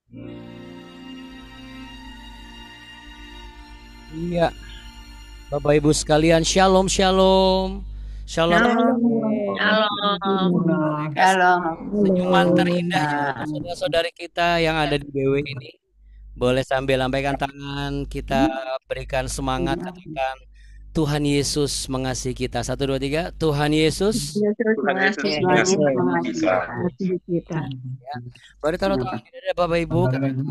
Iya, Bapak Ibu sekalian, shalom, shalom. Shalom. Shalom. Halo. Senyuman terindah ya Halo. untuk saudara-saudari kita yang ada di BW ini. Boleh sambil lambaikan tangan, kita berikan semangat, katakan Tuhan Yesus mengasihi kita. 1, 2, 3. Tuhan Yesus. Yesus Tuhan Yesus mengasihi Tuhan Yesus kita. mengasihi kita. Ya. Baru taruh tangan di dada Bapak Ibu, katakan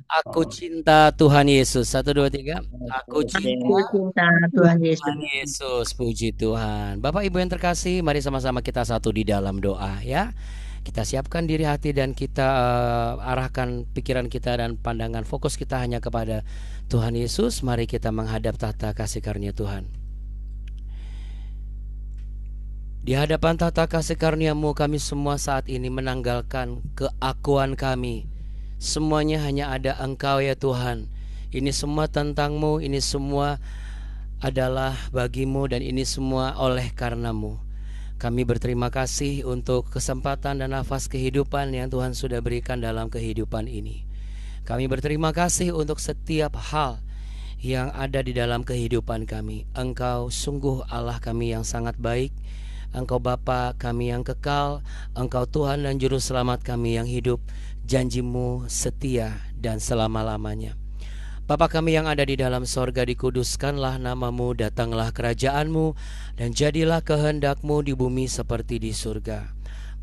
aku cinta Tuhan Yesus. 1, 2, 3. Aku Aku cinta cinta Tuhan Yesus. Tuhan Yesus. Puji Tuhan. Bapak Ibu yang terkasih, mari sama-sama kita satu di dalam doa ya. Kita siapkan diri hati dan kita arahkan pikiran kita dan pandangan fokus kita hanya kepada Tuhan Yesus. Mari kita menghadap tahta kasih karunia Tuhan. Di hadapan tahta kasih karunia-Mu kami semua saat ini menanggalkan keakuan kami. Semuanya hanya ada Engkau ya Tuhan. Ini semua tentang-Mu, ini semua adalah bagi-Mu dan ini semua oleh karena-Mu. Kami berterima kasih untuk kesempatan dan nafas kehidupan yang Tuhan sudah berikan dalam kehidupan ini. Kami berterima kasih untuk setiap hal yang ada di dalam kehidupan kami. Engkau sungguh Allah kami yang sangat baik. Engkau Bapa kami yang kekal. Engkau Tuhan dan Juru Selamat kami yang hidup. Janji-Mu setia dan selama-lamanya. Bapa kami yang ada di dalam sorga, dikuduskanlah nama-Mu, datanglah kerajaan-Mu, dan jadilah kehendak-Mu di bumi seperti di surga.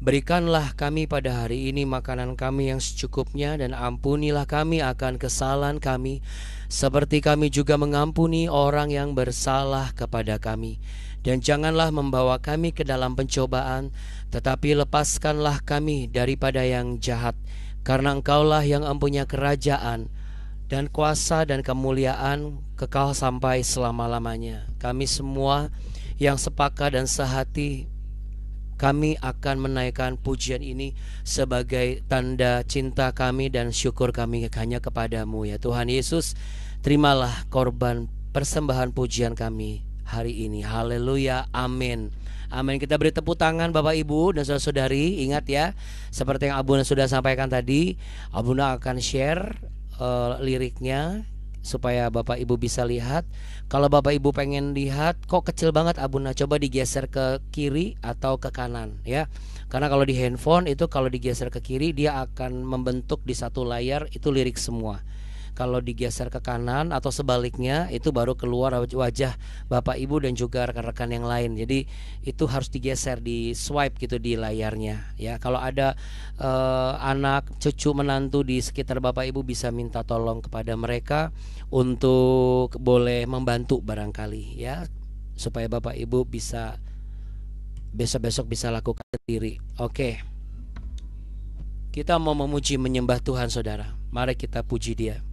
Berikanlah kami pada hari ini makanan kami yang secukupnya, dan ampunilah kami akan kesalahan kami, seperti kami juga mengampuni orang yang bersalah kepada kami. Dan janganlah membawa kami ke dalam pencobaan, tetapi lepaskanlah kami daripada yang jahat, karena Engkaulah yang mempunyai kerajaan dan kuasa dan kemuliaan kekal sampai selama-lamanya. Kami semua yang sepakat dan sehati, kami akan menaikkan pujian ini sebagai tanda cinta kami dan syukur kami hanya kepadamu ya Tuhan Yesus. Terimalah korban persembahan pujian kami hari ini. Haleluya, amin. Amin. Kita beri tepuk tangan Bapak Ibu dan saudara-saudari. Ingat ya, seperti yang Abuna sudah sampaikan tadi, Abuna akan share liriknya supaya Bapak Ibu bisa lihat. Kalau Bapak Ibu pengen lihat kok kecil banget Abuna, coba digeser ke kiri atau ke kanan ya. Karena kalau di handphone itu kalau digeser ke kiri dia akan membentuk di satu layar itu lirik semua. Kalau digeser ke kanan atau sebaliknya itu baru keluar wajah Bapak Ibu dan juga rekan-rekan yang lain. Jadi itu harus digeser, di swipe gitu di layarnya ya. Kalau ada anak, cucu, menantu di sekitar Bapak Ibu bisa minta tolong kepada mereka untuk boleh membantu barangkali ya, supaya Bapak Ibu bisa besok-besok bisa lakukan sendiri. Oke. Kita mau memuji menyembah Tuhan saudara. Mari kita puji Dia.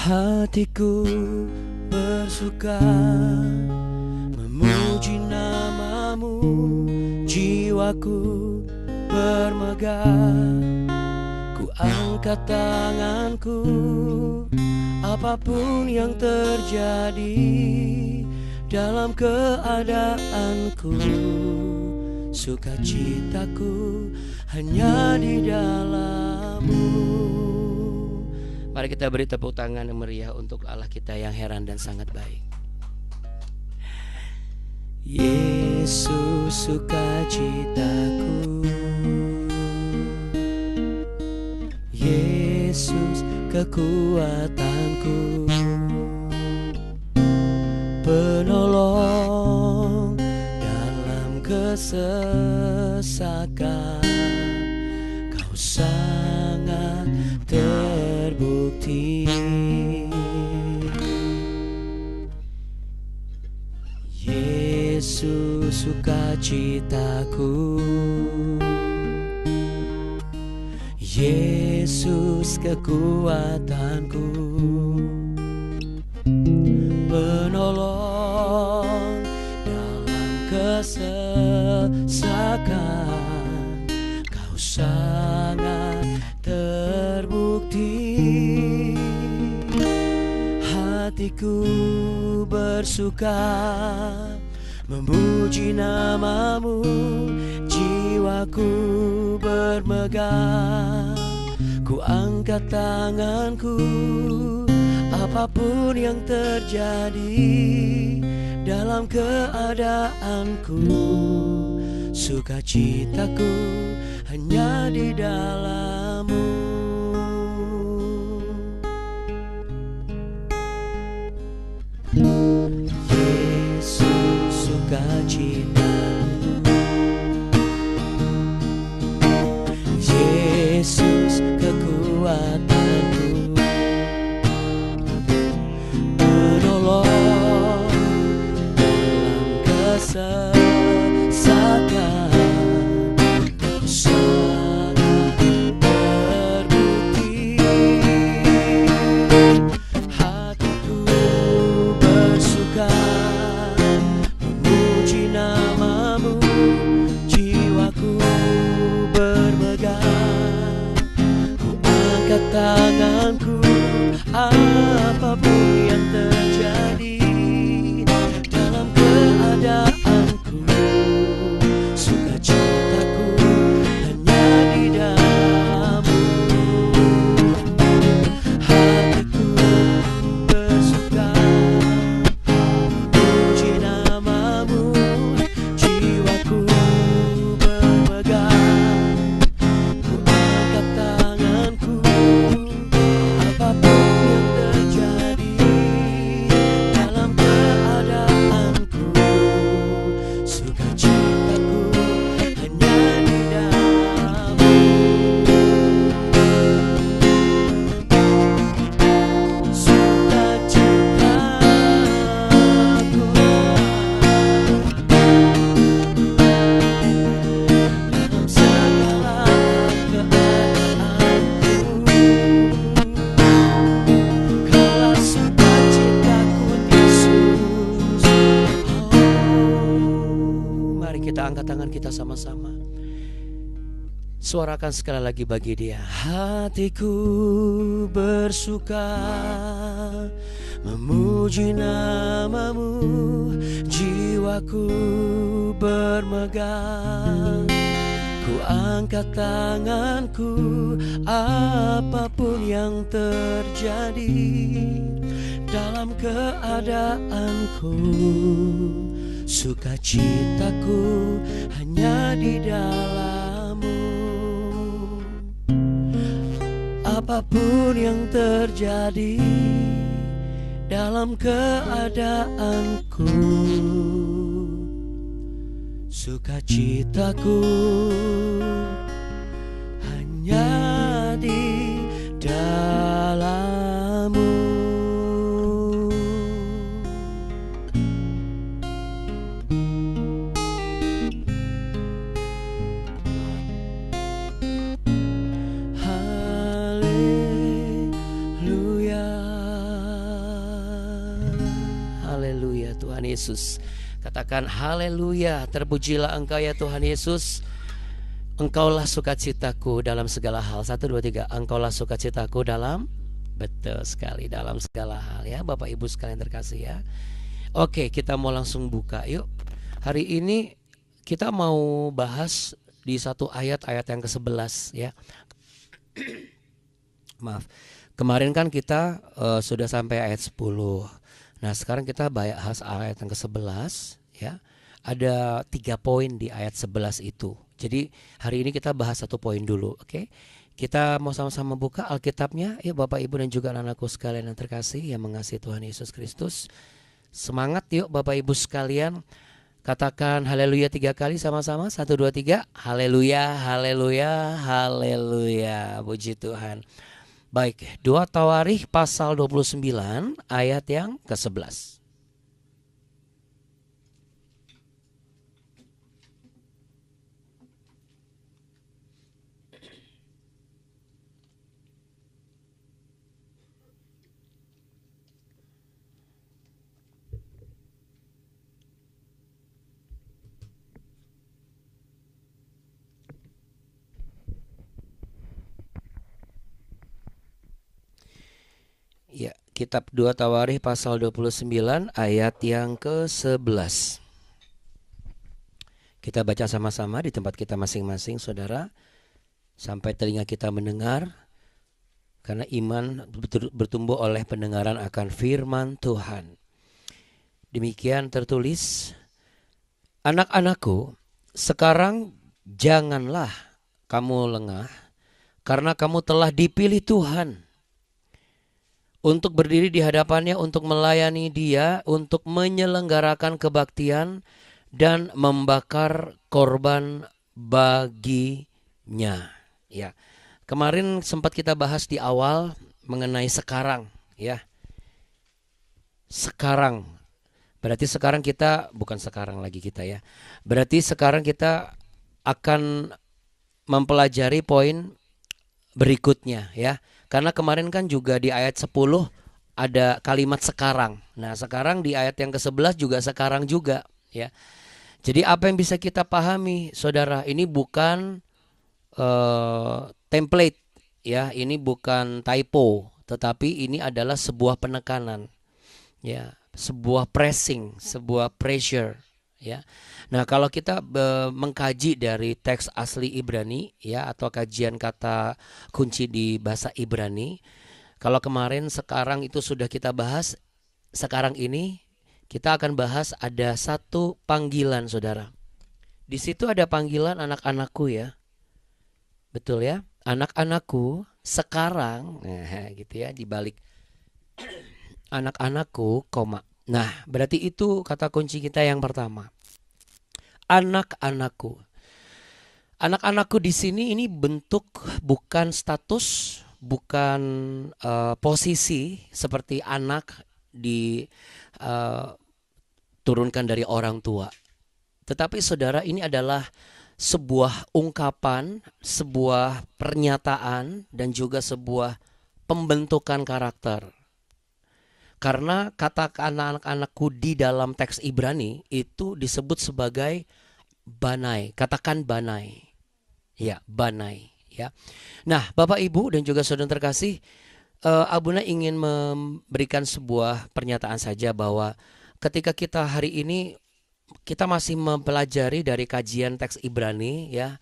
Hatiku bersuka memuji nama-Mu, jiwaku bermegah. Ku angkat tanganku, apapun yang terjadi dalam keadaanku, sukacitaku hanya di dalam-Mu. Mari kita beri tepuk tangan yang meriah untuk Allah kita yang heran dan sangat baik. Yesus sukacitaku, Yesus kekuatanku, penolong dalam kesesakan. Kau sangat terbukti. Yesus sukacitaku, Yesus kekuatanku, penolong dalam kesesakan. Kau sangat terbukti. Hatiku bersuka memuji namamu, jiwaku bermegah. Ku angkat tanganku, apapun yang terjadi dalam keadaanku. Sukacitaku hanya di dalam-Mu. Yesus sukacitaku, Yesus kekuatanku, penolong dalam kesesakan. Kau sangat terbukti. Hatiku bersuka memuji namamu, jiwaku bermegah. Ku angkat tanganku, apapun yang terjadi dalam keadaanku. Sukacitaku hanya di dalam-Mu. Hatiku bersuka memuji namamu, jiwaku bermegah. Ku angkat tanganku, apapun yang terjadi dalam keadaanku. Sukacitaku hanya di dalam-Mu. Sukacitaku dalam segala keadaanku. Kaulah sukacitaku, Yesus. Mari kita angkat tangan kita sama-sama. Suarakan sekali lagi bagi Dia. Hatiku bersuka memuji namamu, jiwaku bermegah. Ku angkat tanganku, apapun yang terjadi dalam keadaanku. Sukacitaku hanya di dalam-Mu. Apapun yang terjadi dalam keadaanku, sukacitaku hanya di dalam-Mu. Haleluya, haleluya Tuhan Yesus. Katakan haleluya, terpujilah Engkau ya Tuhan Yesus. Engkaulah sukacitaku dalam segala hal. 1, 2, 3. Engkaulah sukacitaku dalam, betul sekali, dalam segala hal ya Bapak Ibu sekalian terkasih ya. Oke, kita mau langsung buka yuk. Hari ini kita mau bahas di satu ayat yang ke-11 ya. Maaf, kemarin kan kita sudah sampai ayat 10. Nah sekarang kita bahas ayat yang ke-11 ya. Ada 3 poin di ayat 11 itu. Jadi hari ini kita bahas 1 poin dulu, oke? Kita mau sama-sama buka Alkitabnya ya Bapak Ibu dan juga anak-anakku sekalian yang terkasih yang mengasihi Tuhan Yesus Kristus. Semangat yuk Bapak Ibu sekalian. Katakan haleluya 3 kali sama-sama. 1, 2, 3. Haleluya, haleluya, haleluya. Puji Tuhan. Baik, 2 Tawarikh pasal 29 ayat yang ke-11. Kitab 2 Tawarikh pasal 29 ayat yang ke-11. Kita baca sama-sama di tempat kita masing-masing, saudara, sampai telinga kita mendengar, karena iman bertumbuh oleh pendengaran akan firman Tuhan. Demikian tertulis, anak-anakku, sekarang janganlah kamu lengah, karena kamu telah dipilih Tuhan untuk berdiri di hadapannya, untuk melayani Dia, untuk menyelenggarakan kebaktian dan membakar korban baginya. Ya, kemarin sempat kita bahas di awal mengenai sekarang, ya. Sekarang, berarti sekarang kita, bukan sekarang lagi kita ya. Berarti sekarang kita akan mempelajari poin berikutnya, ya. Karena kemarin kan juga di ayat 10 ada kalimat sekarang. Nah, sekarang di ayat yang ke-11 juga sekarang juga, ya. Jadi apa yang bisa kita pahami, saudara, ini bukan template, ya, ini bukan typo, tetapi ini adalah sebuah penekanan, ya, sebuah pressing, sebuah pressure, ya. Nah, kalau kita mengkaji dari teks asli Ibrani, ya, atau kajian kata kunci di bahasa Ibrani, kalau kemarin sekarang itu sudah kita bahas, sekarang ini kita akan bahas ada satu panggilan, saudara. Di situ ada panggilan anak-anakku, ya. Betul ya? Anak-anakku sekarang, nah, gitu ya, dibalik anak-anakku, koma. Nah, berarti itu kata kunci kita yang pertama. Anak-anakku. Anak-anakku di sini ini bentuk, bukan status, bukan posisi seperti anak turunkan dari orang tua. Tetapi saudara, ini adalah sebuah ungkapan, sebuah pernyataan, dan juga sebuah pembentukan karakter. Karena kata anak-anakku di dalam teks Ibrani itu disebut sebagai banai. Katakan banai. Ya, banai, ya. Nah, Bapak Ibu dan juga saudara terkasih, Abuna ingin memberikan sebuah pernyataan saja bahwa ketika kita hari ini kita masih mempelajari dari kajian teks Ibrani, ya,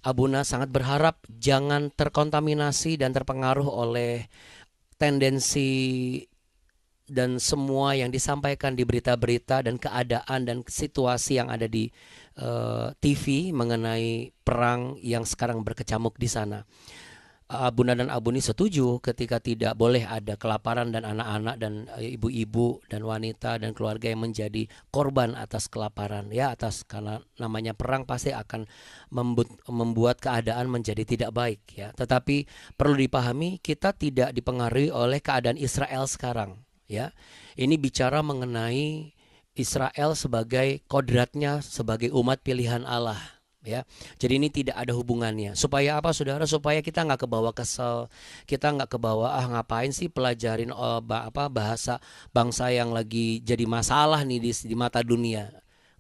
Abuna sangat berharap jangan terkontaminasi dan terpengaruh oleh tendensi dan semua yang disampaikan di berita-berita dan keadaan dan situasi yang ada di TV mengenai perang yang sekarang berkecamuk di sana. Abuna dan Abuni setuju ketika tidak boleh ada kelaparan dan anak-anak dan ibu-ibu dan wanita dan keluarga yang menjadi korban atas kelaparan, ya, atas karena namanya perang pasti akan membuat keadaan menjadi tidak baik, ya. Tetapi perlu dipahami, kita tidak dipengaruhi oleh keadaan Israel sekarang, ya. Ini bicara mengenai Israel sebagai kodratnya sebagai umat pilihan Allah, ya. Jadi ini tidak ada hubungannya. Supaya apa, saudara? Supaya kita nggak kebawa kesel, kita nggak kebawa ngapain sih pelajarin bahasa bangsa yang lagi jadi masalah nih di mata dunia.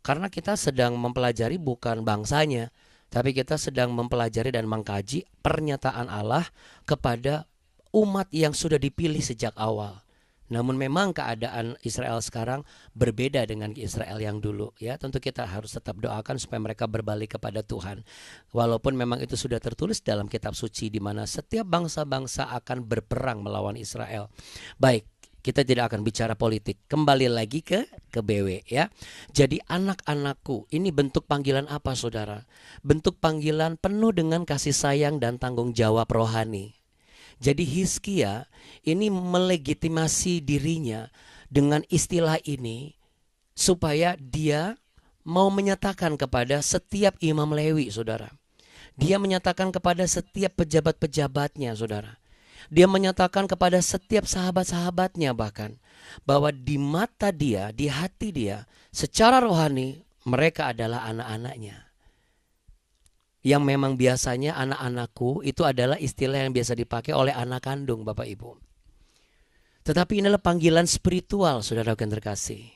Karena kita sedang mempelajari bukan bangsanya, tapi kita sedang mempelajari dan mengkaji pernyataan Allah kepada umat yang sudah dipilih sejak awal. Namun memang keadaan Israel sekarang berbeda dengan Israel yang dulu, ya. Tentu kita harus tetap doakan supaya mereka berbalik kepada Tuhan. Walaupun memang itu sudah tertulis dalam kitab suci di mana setiap bangsa-bangsa akan berperang melawan Israel. Baik, kita tidak akan bicara politik. Kembali lagi ke BW, ya. Jadi anak-anakku, ini bentuk panggilan apa, saudara? Bentuk panggilan penuh dengan kasih sayang dan tanggung jawab rohani. Jadi Hizkia ini melegitimasi dirinya dengan istilah ini supaya dia mau menyatakan kepada setiap imam Lewi, saudara. Dia menyatakan kepada setiap pejabat-pejabatnya, saudara. Dia menyatakan kepada setiap sahabat-sahabatnya bahkan bahwa di mata dia, di hati dia, secara rohani mereka adalah anak-anaknya. Yang memang biasanya anak-anakku itu adalah istilah yang biasa dipakai oleh anak kandung, Bapak Ibu. Tetapi inilah panggilan spiritual, saudara yang terkasih.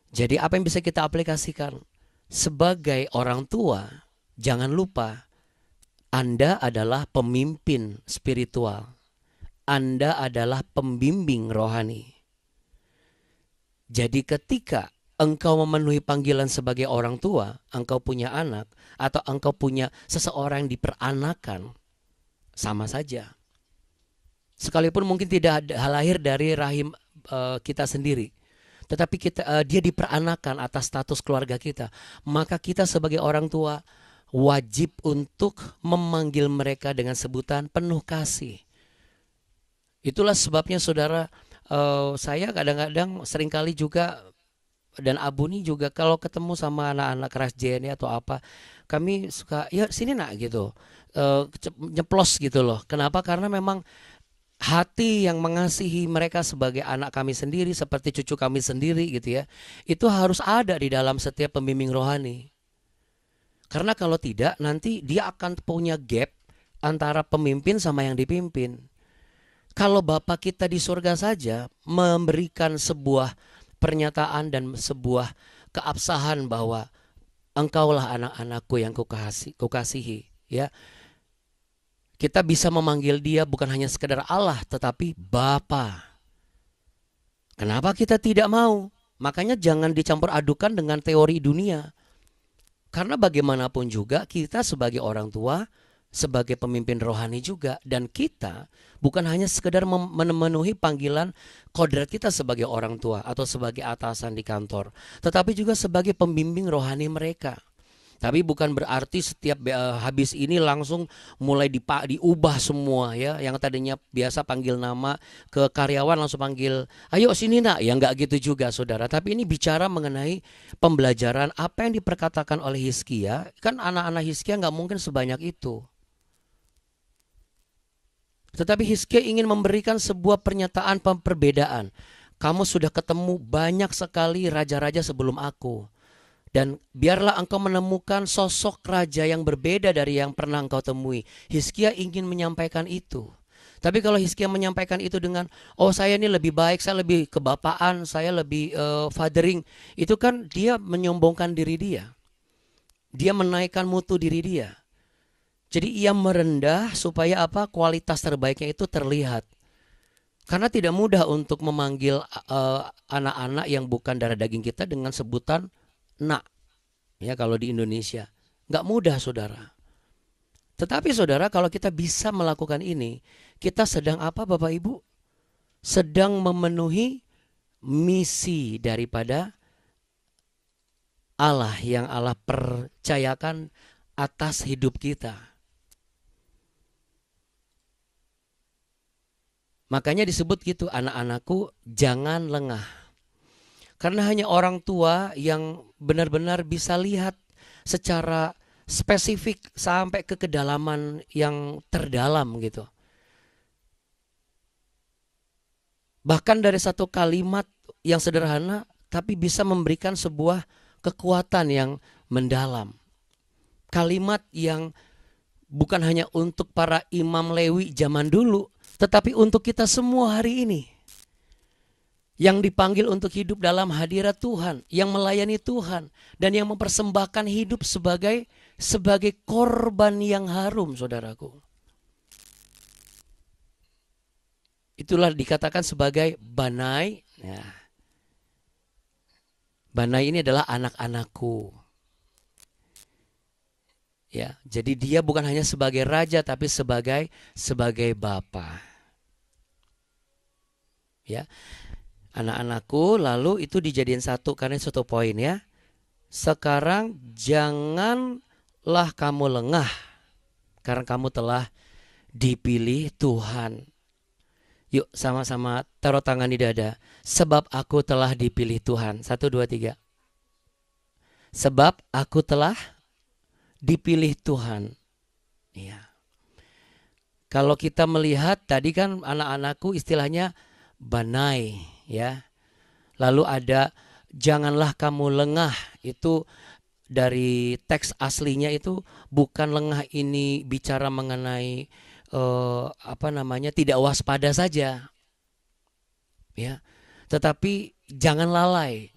Jadi apa yang bisa kita aplikasikan? Sebagai orang tua, jangan lupa Anda adalah pemimpin spiritual. Anda adalah pembimbing rohani. Jadi ketika engkau memenuhi panggilan sebagai orang tua, engkau punya anak, atau engkau punya seseorang yang diperanakan, sama saja. Sekalipun mungkin tidak lahir dari rahim kita sendiri, tetapi dia diperanakan atas status keluarga kita. Maka kita sebagai orang tua wajib untuk memanggil mereka dengan sebutan penuh kasih. Itulah sebabnya saudara, saya kadang-kadang seringkali juga, dan Abuni juga, kalau ketemu sama anak-anak keras JNE atau apa, kami suka, ya sini nak gitu, nyeplos gitu loh. Kenapa? Karena memang hati yang mengasihi mereka sebagai anak kami sendiri, seperti cucu kami sendiri gitu ya, itu harus ada di dalam setiap pembimbing rohani. Karena kalau tidak, nanti dia akan punya gap antara pemimpin sama yang dipimpin. Kalau Bapa kita di surga saja memberikan sebuah pernyataan dan sebuah keabsahan bahwa engkaulah anak-anakku yang kukasihi, ya. Kita bisa memanggil dia bukan hanya sekedar Allah, tetapi Bapa. Kenapa kita tidak mau? Makanya jangan dicampur adukan dengan teori dunia. Karena bagaimanapun juga kita sebagai orang tua, sebagai pemimpin rohani juga, dan kita bukan hanya sekedar memenuhi panggilan kodrat kita sebagai orang tua atau sebagai atasan di kantor, tetapi juga sebagai pembimbing rohani mereka. Tapi bukan berarti setiap habis ini langsung mulai diubah semua ya. Yang tadinya biasa panggil nama ke karyawan langsung panggil, ayo sini nak. Ya enggak gitu juga saudara. Tapi ini bicara mengenai pembelajaran apa yang diperkatakan oleh Hizkia. Kan anak-anak Hizkia enggak mungkin sebanyak itu. Tetapi Hizkia ingin memberikan sebuah pernyataan perbedaan. Kamu sudah ketemu banyak sekali raja-raja sebelum aku. Dan biarlah engkau menemukan sosok raja yang berbeda dari yang pernah engkau temui. Hizkia ingin menyampaikan itu. Tapi kalau Hizkia menyampaikan itu dengan, oh saya ini lebih baik, saya lebih kebapaan, saya lebih fathering. Itu kan dia menyombongkan diri dia. Dia menaikkan mutu diri dia. Jadi ia merendah supaya apa? Kualitas terbaiknya itu terlihat. Karena tidak mudah untuk memanggil anak-anak yang bukan darah daging kita dengan sebutan nak, ya kalau di Indonesia nggak mudah saudara. Tetapi saudara, kalau kita bisa melakukan ini, kita sedang apa Bapak Ibu? Sedang memenuhi misi daripada Allah yang Allah percayakan atas hidup kita. Makanya disebut gitu, anak-anakku jangan lengah. Karena hanya orang tua yang benar-benar bisa lihat secara spesifik sampai ke kedalaman yang terdalam gitu. Bahkan dari satu kalimat yang sederhana tapi bisa memberikan sebuah kekuatan yang mendalam. Kalimat yang bukan hanya untuk para imam Lewi zaman dulu, tetapi untuk kita semua hari ini. Yang dipanggil untuk hidup dalam hadirat Tuhan, yang melayani Tuhan, dan yang mempersembahkan hidup sebagai korban yang harum, saudaraku. Itulah dikatakan sebagai Banai. Ya. Banai ini adalah anak-anakku. Ya, jadi dia bukan hanya sebagai raja, tapi sebagai bapa. Ya. Anak-anakku, lalu itu dijadiin satu karena satu poin ya. Sekarang janganlah kamu lengah karena kamu telah dipilih Tuhan. Yuk sama-sama taruh tangan di dada. Sebab aku telah dipilih Tuhan. 1, 2, 3. Sebab aku telah dipilih Tuhan. Iya. Kalau kita melihat tadi kan anak-anakku istilahnya Banai. Ya, lalu ada janganlah kamu lengah, itu dari teks aslinya itu bukan lengah ini bicara mengenai tidak waspada saja, ya, tetapi jangan lalai.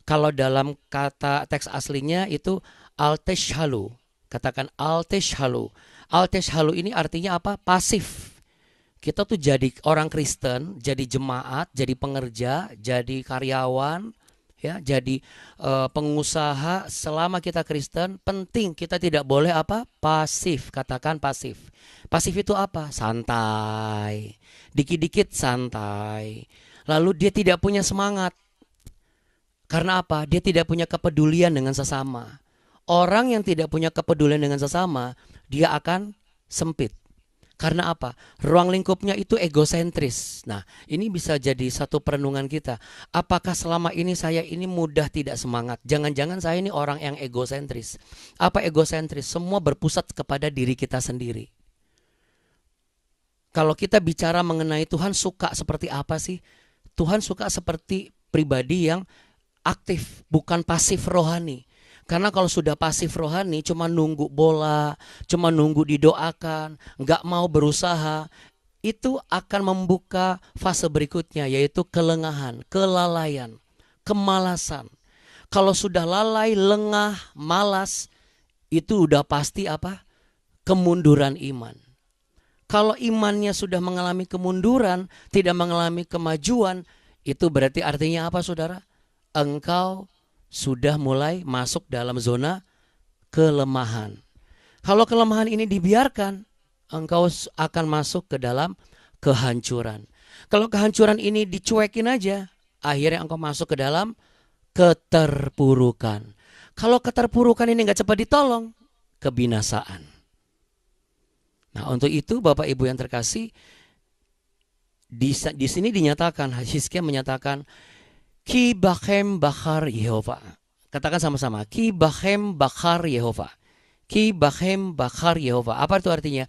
Kalau dalam kata teks aslinya itu alteshhalu, katakan alteshhalu. Alteshhalu ini artinya apa? Pasif. Kita tuh jadi orang Kristen, jadi jemaat, jadi pengerja, jadi karyawan, ya, jadi pengusaha. Selama kita Kristen, penting kita tidak boleh apa? Pasif. Katakan pasif. Pasif itu apa? Santai. Dikit-dikit santai. Lalu dia tidak punya semangat. Karena apa? Dia tidak punya kepedulian dengan sesama. Orang yang tidak punya kepedulian dengan sesama, dia akan sempit. Karena apa? Ruang lingkupnya itu egosentris. Nah, ini bisa jadi satu perenungan kita. Apakah selama ini saya ini mudah tidak semangat? Jangan-jangan saya ini orang yang egosentris. Apa egosentris? Semua berpusat kepada diri kita sendiri. Kalau kita bicara mengenai Tuhan suka seperti apa sih? Tuhan suka seperti pribadi yang aktif, bukan pasif rohani. Karena kalau sudah pasif rohani, cuma nunggu bola, cuma nunggu didoakan, nggak mau berusaha, itu akan membuka fase berikutnya, yaitu kelengahan, kelalaian, kemalasan. Kalau sudah lalai, lengah, malas, itu udah pasti apa? Kemunduran iman. Kalau imannya sudah mengalami kemunduran, tidak mengalami kemajuan, itu berarti artinya apa, saudara? Engkau sudah mulai masuk dalam zona kelemahan. Kalau kelemahan ini dibiarkan, engkau akan masuk ke dalam kehancuran. Kalau kehancuran ini dicuekin aja, akhirnya engkau masuk ke dalam keterpurukan. Kalau keterpurukan ini nggak cepat ditolong, kebinasaan. Nah, untuk itu Bapak Ibu yang terkasih, di sini dinyatakan, Hizkia menyatakan, Ki bachem bakar Yehova. Katakan sama-sama. Ki bachem bakar Yehova. Ki bachem bakar Yehova. Apa itu artinya?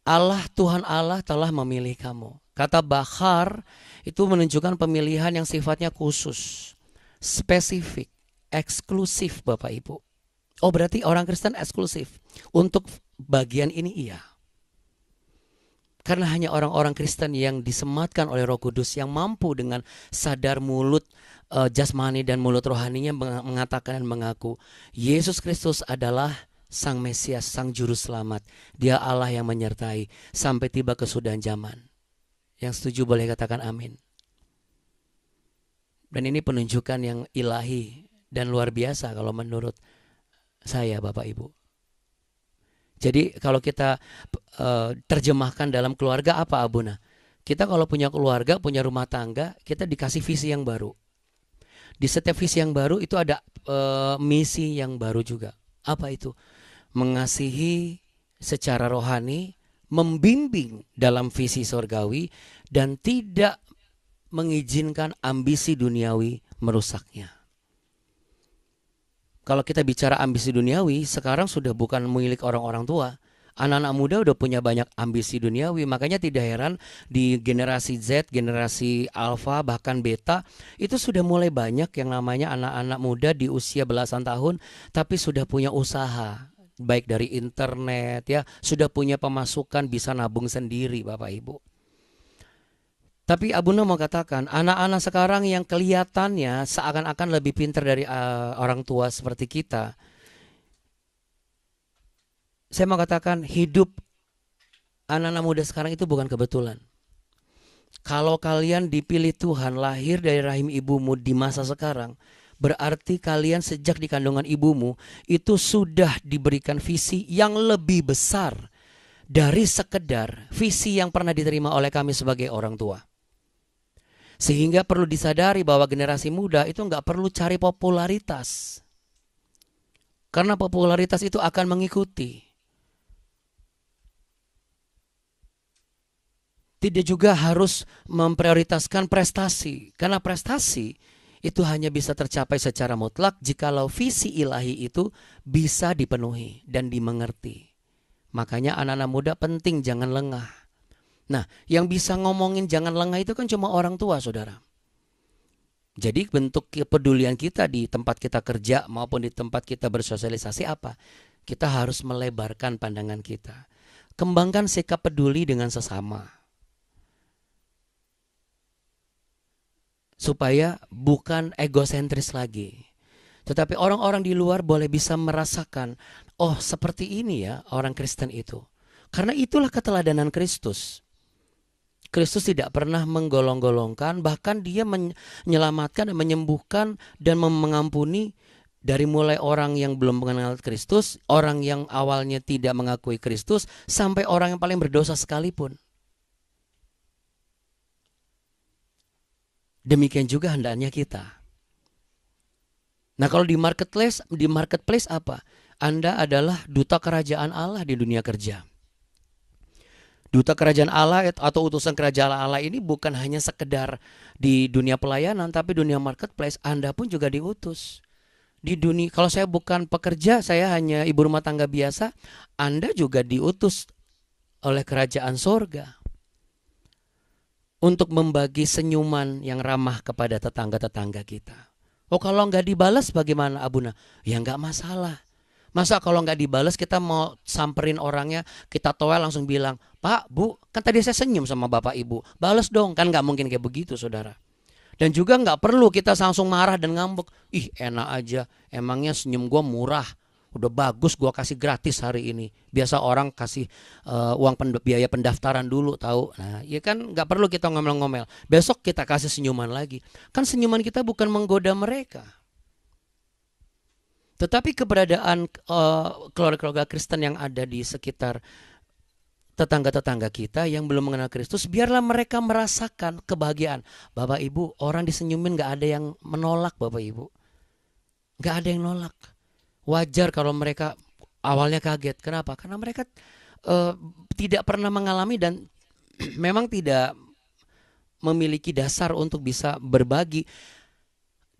Allah, Tuhan Allah telah memilih kamu. Kata bakar itu menunjukkan pemilihan yang sifatnya khusus, spesifik, eksklusif, Bapak Ibu. Oh, berarti orang Kristen eksklusif. Untuk bagian ini iya. Karena hanya orang-orang Kristen yang disematkan oleh Roh Kudus yang mampu dengan sadar mulut jasmani dan mulut rohaninya mengatakan dan mengaku Yesus Kristus adalah Sang Mesias, Sang Juru Selamat. Dia Allah yang menyertai sampai tiba kesudahan zaman. Yang setuju boleh katakan amin. Dan ini penunjukan yang ilahi dan luar biasa kalau menurut saya, Bapak Ibu. Jadi kalau kita terjemahkan dalam keluarga apa, Abuna? Kita kalau punya keluarga, punya rumah tangga, kita dikasih visi yang baru. Di setiap visi yang baru itu ada misi yang baru juga. Apa itu? Mengasihi secara rohani, membimbing dalam visi surgawi, dan tidak mengizinkan ambisi duniawi merusaknya. Kalau kita bicara ambisi duniawi, sekarang sudah bukan milik orang-orang tua. Anak-anak muda udah punya banyak ambisi duniawi. Makanya tidak heran di generasi Z, generasi Alpha, bahkan Beta, itu sudah mulai banyak yang namanya anak-anak muda di usia belasan tahun, tapi sudah punya usaha. Baik dari internet, ya, sudah punya pemasukan, bisa nabung sendiri, Bapak Ibu. Tapi Abuna mau katakan, anak-anak sekarang yang kelihatannya seakan-akan lebih pintar dari orang tua seperti kita. Saya mau katakan, hidup anak-anak muda sekarang itu bukan kebetulan. Kalau kalian dipilih Tuhan lahir dari rahim ibumu di masa sekarang, berarti kalian sejak di kandungan ibumu itu sudah diberikan visi yang lebih besar dari sekedar visi yang pernah diterima oleh kami sebagai orang tua. Sehingga perlu disadari bahwa generasi muda itu nggak perlu cari popularitas. Karena popularitas itu akan mengikuti. Tidak juga harus memprioritaskan prestasi. Karena prestasi itu hanya bisa tercapai secara mutlak jikalau visi ilahi itu bisa dipenuhi dan dimengerti. Makanya anak-anak muda penting jangan lengah. Nah, yang bisa ngomongin jangan lengah itu kan cuma orang tua, saudara. Jadi bentuk kepedulian kita di tempat kita kerja maupun di tempat kita bersosialisasi apa? Kita harus melebarkan pandangan kita. Kembangkan sikap peduli dengan sesama. Supaya bukan egosentris lagi. Tetapi orang-orang di luar boleh bisa merasakan, oh seperti ini ya orang Kristen itu. Karena itulah keteladanan Kristus. Kristus tidak pernah menggolong-golongkan, bahkan dia menyelamatkan dan menyembuhkan dan mengampuni dari mulai orang yang belum mengenal Kristus, orang yang awalnya tidak mengakui Kristus, sampai orang yang paling berdosa sekalipun. Demikian juga hendaknya kita. Nah, kalau di marketplace apa? Anda adalah duta kerajaan Allah di dunia kerja. Duta kerajaan Allah atau utusan kerajaan Allah ini bukan hanya sekedar di dunia pelayanan, tapi dunia marketplace Anda pun juga diutus. Di dunia, kalau saya bukan pekerja, saya hanya ibu rumah tangga biasa, Anda juga diutus oleh kerajaan sorga untuk membagi senyuman yang ramah kepada tetangga-tetangga kita. Oh, kalau nggak dibalas bagaimana, Abuna? Ya nggak masalah. Masa kalau nggak dibalas kita mau samperin orangnya, kita toel langsung bilang, Pak, Bu, kan tadi saya senyum sama Bapak Ibu, balas dong. Kan nggak mungkin kayak begitu, saudara. Dan juga nggak perlu kita langsung marah dan ngambek. Ih, enak aja, emangnya senyum gue murah, udah bagus gue kasih gratis hari ini. Biasa orang kasih uang biaya pendaftaran dulu, tahu. Nah, ya kan nggak perlu kita ngomel-ngomel. Besok kita kasih senyuman lagi. Kan senyuman kita bukan menggoda mereka, tetapi keberadaan keluarga-keluarga Kristen yang ada di sekitar tetangga-tetangga kita yang belum mengenal Kristus, biarlah mereka merasakan kebahagiaan. Bapak Ibu, orang disenyumin gak ada yang menolak, Bapak Ibu. Gak ada yang nolak. Wajar kalau mereka awalnya kaget. Kenapa? Karena mereka tidak pernah mengalami dan memang tidak memiliki dasar untuk bisa berbagi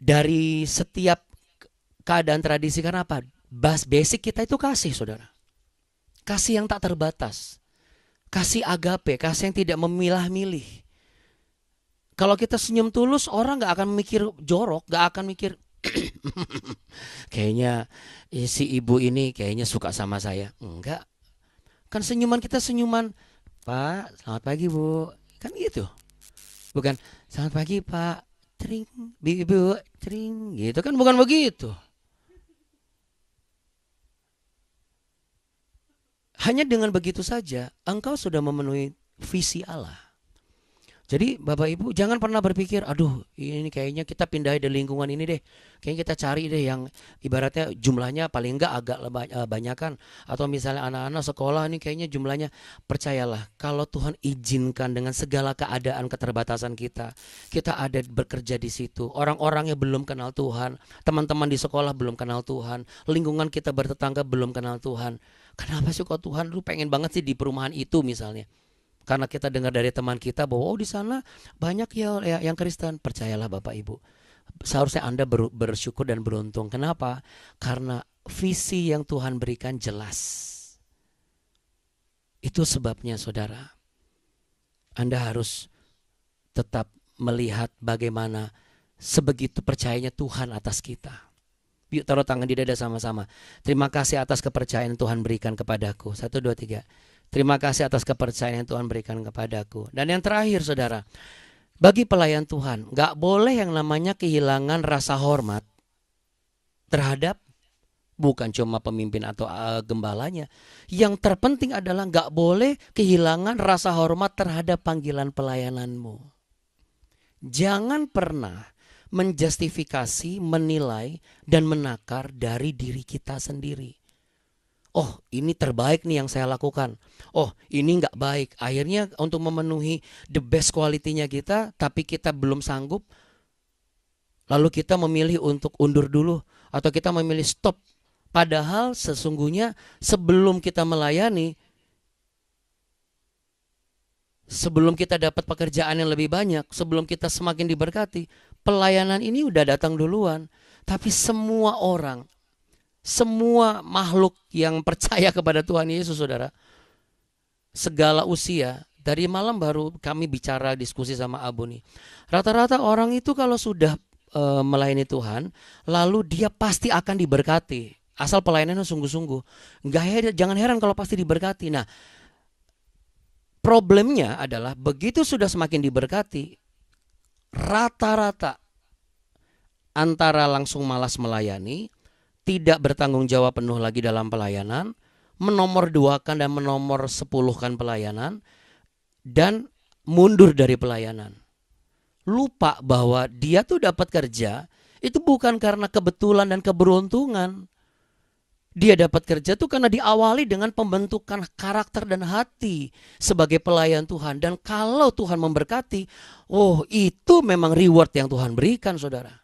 dari setiap keadaan tradisi. Karena apa? Basic kita itu kasih, saudara. Kasih yang tak terbatas. Kasih agape, kasih yang tidak memilah-milih. Kalau kita senyum tulus, orang gak akan mikir jorok, gak akan mikir kayaknya si ibu ini kayaknya suka sama saya. Enggak. Kan senyuman kita senyuman, Pak, selamat pagi Bu. Kan gitu. Bukan, selamat pagi Pak, tring, Ibu, tring, gitu kan, bukan begitu. Hanya dengan begitu saja engkau sudah memenuhi visi Allah. Jadi Bapak Ibu jangan pernah berpikir, aduh ini kayaknya kita pindah dari lingkungan ini deh. Kayaknya kita cari deh yang ibaratnya jumlahnya paling enggak agak banyakan. Atau misalnya anak-anak sekolah ini kayaknya jumlahnya. Percayalah, kalau Tuhan izinkan dengan segala keadaan keterbatasan kita ada bekerja di situ. Orang-orang yang belum kenal Tuhan, teman-teman di sekolah belum kenal Tuhan, lingkungan kita bertetangga belum kenal Tuhan. Kenapa sih kok Tuhan lu pengen banget sih di perumahan itu misalnya? Karena kita dengar dari teman kita bahwa di sana banyak ya yang Kristen. Percayalah Bapak Ibu, seharusnya Anda bersyukur dan beruntung. Kenapa? Karena visi yang Tuhan berikan jelas. Itu sebabnya saudara, Anda harus tetap melihat bagaimana sebegitu percayanya Tuhan atas kita. Yuk taruh tangan di dada sama-sama. Terima kasih atas kepercayaan yang Tuhan berikan kepadaku. 1, 2, 3. Terima kasih atas kepercayaan yang Tuhan berikan kepadaku. Dan yang terakhir saudara, bagi pelayan Tuhan gak boleh yang namanya kehilangan rasa hormat terhadap bukan cuma pemimpin atau gembalanya. Yang terpenting adalah gak boleh kehilangan rasa hormat terhadap panggilan pelayananmu. Jangan pernah menjustifikasi, menilai, dan menakar dari diri kita sendiri. Oh ini terbaik nih yang saya lakukan. Oh ini gak baik. Akhirnya untuk memenuhi the best quality-nya kita, tapi kita belum sanggup. Lalu kita memilih untuk undur dulu. Atau kita memilih stop. Padahal sesungguhnya sebelum kita melayani, sebelum kita dapat pekerjaan yang lebih banyak, sebelum kita semakin diberkati, pelayanan ini udah datang duluan. Tapi semua orang, semua makhluk yang percaya kepada Tuhan Yesus saudara, segala usia, dari malam baru kami bicara diskusi sama Abu nih. Rata-rata orang itu kalau sudah melayani Tuhan, lalu dia pasti akan diberkati. Asal pelayanannya sungguh-sungguh. Jangan heran kalau pasti diberkati. Nah, problemnya adalah begitu sudah semakin diberkati, rata-rata antara langsung malas melayani, tidak bertanggung jawab penuh lagi dalam pelayanan, menomor 2-kan dan menomor 10-kan pelayanan, dan mundur dari pelayanan. Lupa bahwa dia tuh dapat kerja itu bukan karena kebetulan dan keberuntungan. Dia dapat kerja tuh karena diawali dengan pembentukan karakter dan hati sebagai pelayan Tuhan. Dan kalau Tuhan memberkati, oh itu memang reward yang Tuhan berikan, saudara.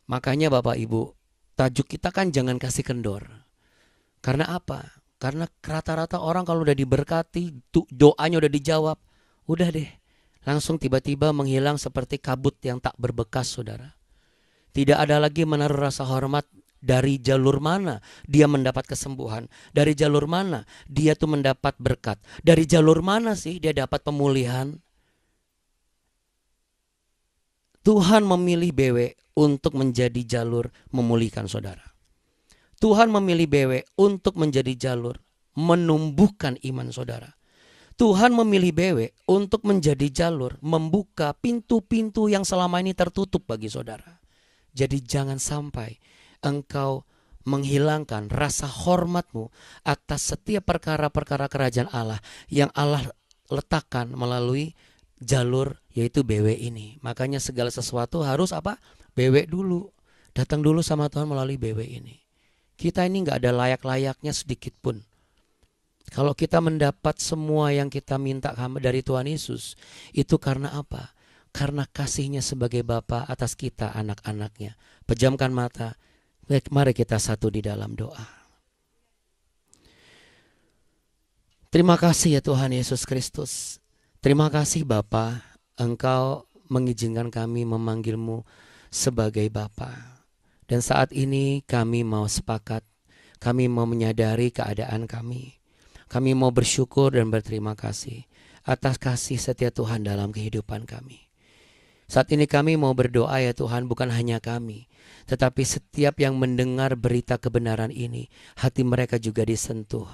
Makanya Bapak Ibu, tajuk kita kan jangan kasih kendor. Karena apa? Karena rata-rata orang kalau udah diberkati, doanya udah dijawab, udah deh, langsung tiba-tiba menghilang seperti kabut yang tak berbekas, saudara. Tidak ada lagi menaruh rasa hormat dari jalur mana dia mendapat kesembuhan. Dari jalur mana dia tuh mendapat berkat. Dari jalur mana sih dia dapat pemulihan. Tuhan memilih BW untuk menjadi jalur memulihkan saudara. Tuhan memilih BW untuk menjadi jalur menumbuhkan iman saudara. Tuhan memilih BW untuk menjadi jalur membuka pintu-pintu yang selama ini tertutup bagi saudara. Jadi jangan sampai engkau menghilangkan rasa hormatmu atas setiap perkara-perkara kerajaan Allah yang Allah letakkan melalui jalur yaitu BW ini. Makanya segala sesuatu harus apa? BW dulu. Datang dulu sama Tuhan melalui BW ini. Kita ini gak ada layak-layaknya sedikit pun. Kalau kita mendapat semua yang kita minta dari Tuhan Yesus, itu karena apa? Karena kasihnya sebagai Bapa atas kita anak-anaknya. Pejamkan mata, mari kita satu di dalam doa. Terima kasih ya Tuhan Yesus Kristus. Terima kasih Bapa, Engkau mengizinkan kami memanggilmu sebagai Bapa. Dan saat ini kami mau sepakat, kami mau menyadari keadaan kami. Kami mau bersyukur dan berterima kasih atas kasih setia Tuhan dalam kehidupan kami. Saat ini kami mau berdoa ya Tuhan, bukan hanya kami, tetapi setiap yang mendengar berita kebenaran ini, hati mereka juga disentuh.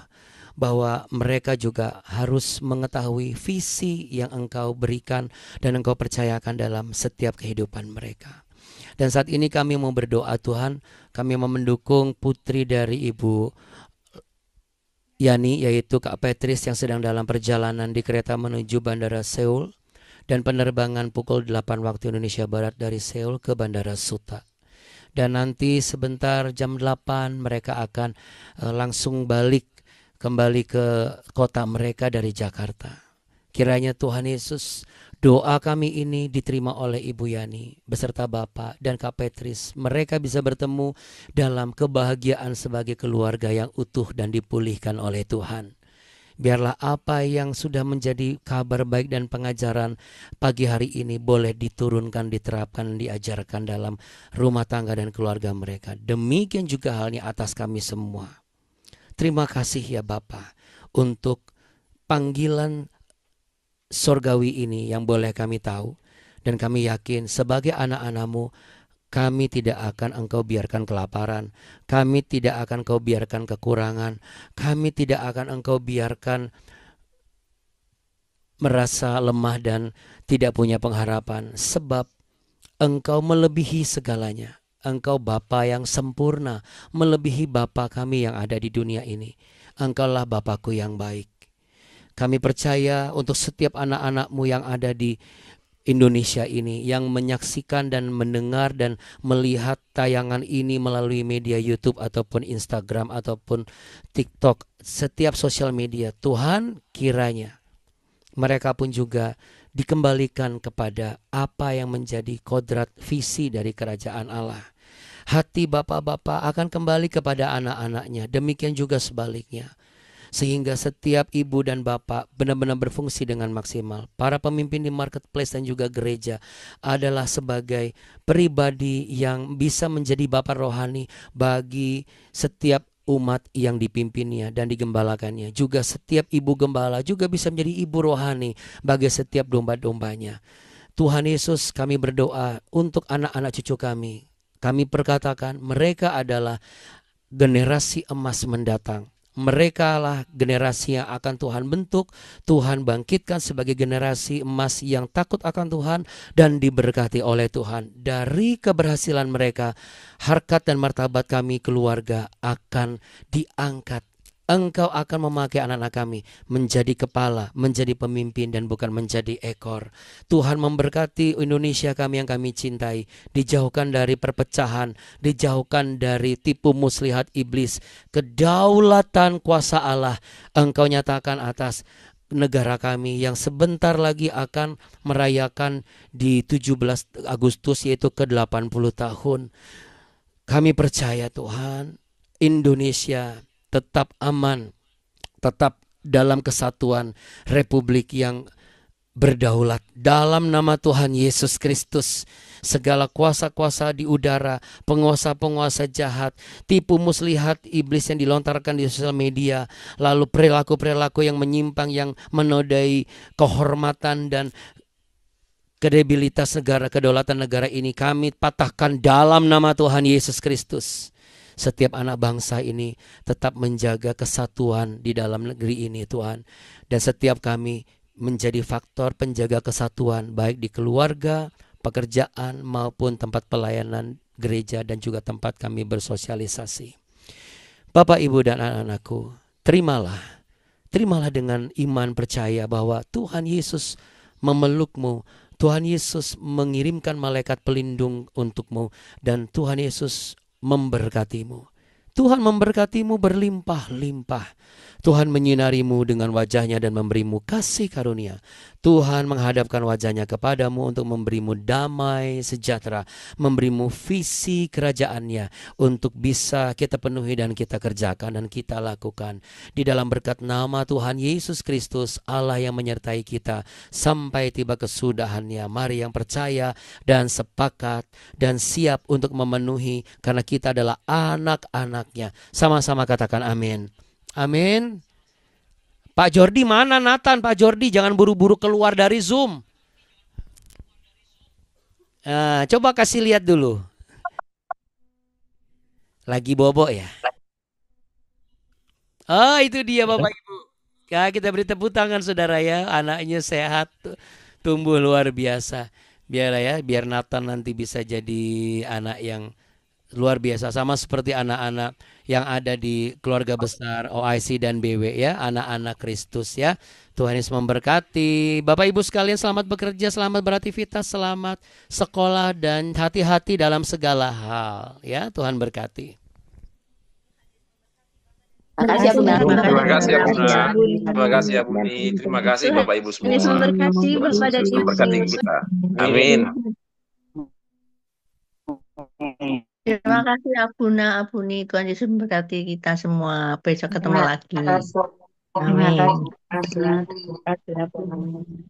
Bahwa mereka juga harus mengetahui visi yang Engkau berikan dan Engkau percayakan dalam setiap kehidupan mereka. Dan saat ini kami mau berdoa Tuhan, kami mau mendukung putri dari Ibu Yani, yaitu Kak Petris yang sedang dalam perjalanan di kereta menuju Bandara Seoul. Dan penerbangan pukul 8 waktu Indonesia Barat dari Seoul ke Bandara Suta. Dan nanti sebentar jam 8 mereka akan langsung balik kembali ke kota mereka dari Jakarta. Kiranya Tuhan Yesus, doa kami ini diterima oleh Ibu Yani beserta Bapak dan Kak Petris. Mereka bisa bertemu dalam kebahagiaan sebagai keluarga yang utuh dan dipulihkan oleh Tuhan. Biarlah apa yang sudah menjadi kabar baik dan pengajaran pagi hari ini boleh diturunkan, diterapkan, diajarkan dalam rumah tangga dan keluarga mereka. Demikian juga halnya atas kami semua. Terima kasih ya Bapa untuk panggilan sorgawi ini yang boleh kami tahu. Dan kami yakin sebagai anak-anak-Mu, kami tidak akan Engkau biarkan kelaparan. Kami tidak akan Engkau biarkan kekurangan. Kami tidak akan Engkau biarkan merasa lemah dan tidak punya pengharapan. Sebab Engkau melebihi segalanya. Engkau Bapa yang sempurna, melebihi Bapa kami yang ada di dunia ini. Engkaulah Bapakku yang baik. Kami percaya untuk setiap anak-anak-Mu yang ada di Indonesia ini, yang menyaksikan dan mendengar dan melihat tayangan ini melalui media YouTube ataupun Instagram ataupun TikTok, setiap sosial media. Tuhan, kiranya mereka pun juga dikembalikan kepada apa yang menjadi kodrat visi dari kerajaan Allah. Hati bapak-bapak akan kembali kepada anak-anaknya, demikian juga sebaliknya. Sehingga setiap ibu dan bapak benar-benar berfungsi dengan maksimal. Para pemimpin di marketplace dan juga gereja adalah sebagai pribadi yang bisa menjadi bapak rohani bagi setiap umat yang dipimpinnya dan digembalakannya. Juga setiap ibu gembala juga bisa menjadi ibu rohani bagi setiap domba-dombanya. Tuhan Yesus, kami berdoa untuk anak-anak cucu kami. Kami perkatakan mereka adalah generasi emas mendatang. Mereka lah generasi yang akan Tuhan bentuk, Tuhan bangkitkan sebagai generasi emas yang takut akan Tuhan dan diberkati oleh Tuhan. Dari keberhasilan mereka, harkat dan martabat kami keluarga akan diangkat Engkau akan memakai anak-anak kami menjadi kepala, menjadi pemimpin dan bukan menjadi ekor. Tuhan memberkati Indonesia kami yang kami cintai, dijauhkan dari perpecahan, dijauhkan dari tipu muslihat iblis. Kedaulatan kuasa Allah Engkau nyatakan atas negara kami yang sebentar lagi akan merayakan di 17 Agustus yaitu ke-80 tahun. Kami percaya Tuhan, Indonesia tetap aman, tetap dalam kesatuan republik yang berdaulat dalam nama Tuhan Yesus Kristus. Segala kuasa-kuasa di udara, penguasa-penguasa jahat, tipu muslihat iblis yang dilontarkan di sosial media, lalu perilaku-perilaku yang menyimpang yang menodai kehormatan dan kredibilitas negara, kedaulatan negara ini kami patahkan dalam nama Tuhan Yesus Kristus. Setiap anak bangsa ini tetap menjaga kesatuan di dalam negeri ini Tuhan. Dan setiap kami menjadi faktor penjaga kesatuan baik di keluarga, pekerjaan maupun tempat pelayanan gereja dan juga tempat kami bersosialisasi. Bapak, Ibu dan anak-anakku, terimalah dengan iman percaya bahwa Tuhan Yesus memelukmu, Tuhan Yesus mengirimkan malaikat pelindung untukmu, dan Tuhan Yesus memberkatimu. Tuhan memberkatimu berlimpah-limpah. Tuhan menyinarimu dengan wajahnya dan memberimu kasih karunia. Tuhan menghadapkan wajahnya kepadamu untuk memberimu damai sejahtera, memberimu visi kerajaannya untuk bisa kita penuhi dan kita kerjakan dan kita lakukan. Di dalam berkat nama Tuhan Yesus Kristus, Allah yang menyertai kita sampai tiba kesudahannya. Mari yang percaya dan sepakat dan siap untuk memenuhi karena kita adalah anak-anaknya. Sama-sama katakan amin. Amin. Pak Jordi mana Nathan? Pak Jordi jangan buru-buru keluar dari Zoom. Coba kasih lihat dulu. Lagi bobo ya? Oh itu dia Bapak Ibu. Ya, kita beri tepuk tangan saudara ya. Anaknya sehat, tumbuh luar biasa. Biar Nathan nanti bisa jadi anak yang luar biasa, sama seperti anak-anak yang ada di keluarga besar OIC dan BW ya, anak-anak Kristus ya. Tuhan Yesus memberkati. Bapak Ibu sekalian, selamat bekerja, selamat beraktivitas, selamat sekolah dan hati-hati dalam segala hal ya. Tuhan berkati. Terima kasih ya Bunda. Terima kasih ya Bunda. Terima kasih ya Buni. Terima kasih Bapak Ibu semua. Yesus memberkati Bapak dan Ibu. Memberkati kita. Amin. Terima kasih Abuna, Abuni. Tuhan Yesus memberkati kita semua. Besok ketemu lagi. Amin.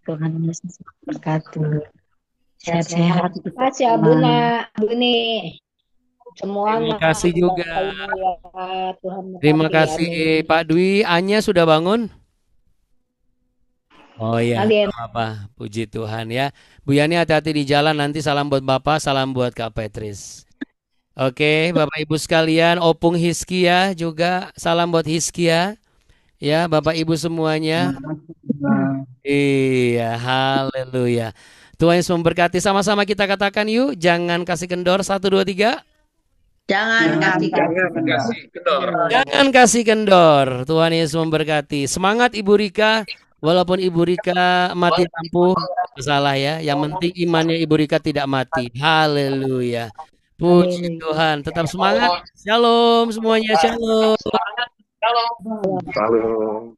Tuhan Yesus memberkati. Sehat-sehat. Terima kasih Abuna, Buni. Terima Semuanya. kasih juga. Tuhan Terima kasih Pak Dwi. Anya sudah bangun? Oh iya, apa? Puji Tuhan ya. Bu Yani hati-hati di jalan, nanti salam buat Bapak, salam buat Kak Petris. Oke, Bapak Ibu sekalian, Opung Hiskia juga salam buat Hiskia. Ya, Bapak Ibu semuanya. Iya, haleluya. Tuhan Yesus memberkati. Sama-sama kita katakan yuk, jangan kasih kendor. 1, 2, 3. Jangan kasih kendor. Jangan kasih kendor. Tuhan Yesus memberkati. Semangat Ibu Rika. Walaupun Ibu Rika mati lampu, salah ya. Yang penting imannya Ibu Rika tidak mati. Haleluya. Puji Tuhan. Tetap semangat. Shalom semuanya. Shalom. Shalom.